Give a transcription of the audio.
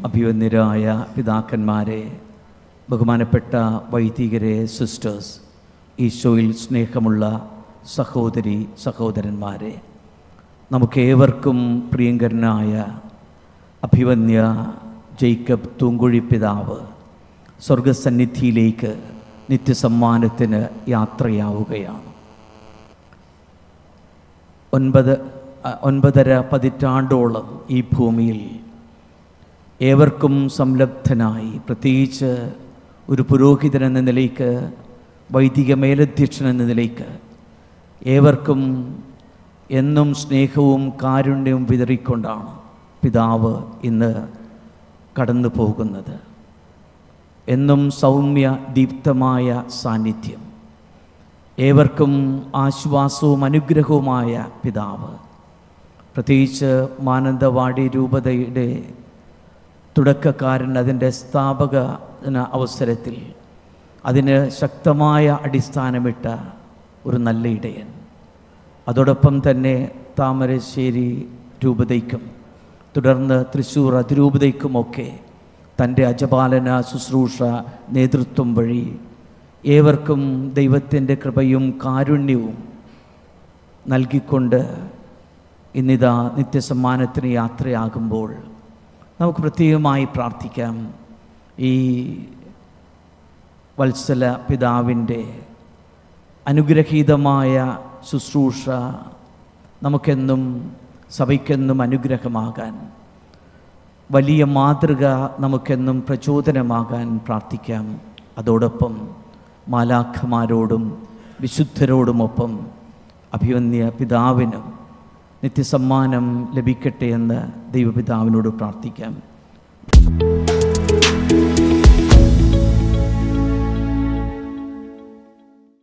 അഭിവന്യരായ പിതാക്കന്മാരെ, ബഹുമാനപ്പെട്ട വൈദികരെ, സിസ്റ്റേഴ്സ്, ഈശോയിൽ സ്നേഹമുള്ള സഹോദരി സഹോദരന്മാരെ, നമുക്കേവർക്കും പ്രിയങ്കരനായ അഭിവന്യ ജേക്കബ് തൂങ്കുഴി പിതാവ് സ്വർഗസന്നിധിയിലേക്ക് നിത്യസമ്മാനത്തിന് യാത്രയാവുകയാണ്. 9.5 പതിറ്റാണ്ടോളം ഈ ഭൂമിയിൽ ഏവർക്കും സംലബ്ധനായി, പ്രത്യേകിച്ച് ഒരു പുരോഹിതൻ എന്ന നിലയ്ക്ക്, വൈദിക മേലധ്യക്ഷൻ എന്ന നിലയ്ക്ക് ഏവർക്കും എന്നും സ്നേഹവും കാരുണ്യവും വിതറിക്കൊണ്ടാണ് പിതാവ് ഇന്ന് കടന്നു പോകുന്നത്. എന്നും സൗമ്യ ദീപ്തമായ സാന്നിധ്യം, ഏവർക്കും ആശ്വാസവും അനുഗ്രഹവുമായ പിതാവ്, പ്രത്യേകിച്ച് മാനന്തവാടി രൂപതയുടെ തുടക്കക്കാരൻ, അതിൻ്റെ സ്ഥാപക അവസരത്തിൽ അതിന് ശക്തമായ അടിസ്ഥാനമിട്ട ഒരു നല്ല ഇടയൻ, അതോടൊപ്പം തന്നെ താമരശ്ശേരി രൂപതയ്ക്കും തുടർന്ന് തൃശ്ശൂർ അതിരൂപതയ്ക്കുമൊക്കെ തൻ്റെ അജപാലന ശുശ്രൂഷ നേതൃത്വം വഴി ഏവർക്കും ദൈവത്തിൻ്റെ കൃപയും കാരുണ്യവും നൽകിക്കൊണ്ട് ഇന്നിതാ നിത്യസമ്മാനത്തിന് യാത്രയാകുമ്പോൾ നമുക്ക് പ്രത്യേകമായി പ്രാർത്ഥിക്കാം. ഈ വത്സല പിതാവിൻ്റെ അനുഗ്രഹീതമായ ശുശ്രൂഷ നമുക്കെന്നും സഭയ്ക്കെന്നും അനുഗ്രഹമാകാൻ, വലിയ മാതൃക നമുക്കെന്നും പ്രചോദനമാകാൻ പ്രാർത്ഥിക്കാം. അതോടൊപ്പം മാലാഖമാരോടും വിശുദ്ധരോടുമൊപ്പം അഭിവന്യ പിതാവിനും നിത്യസമ്മാനം ലഭിക്കട്ടെ എന്ന് ദൈവപിതാവിനോട് പ്രാർത്ഥിക്കാം.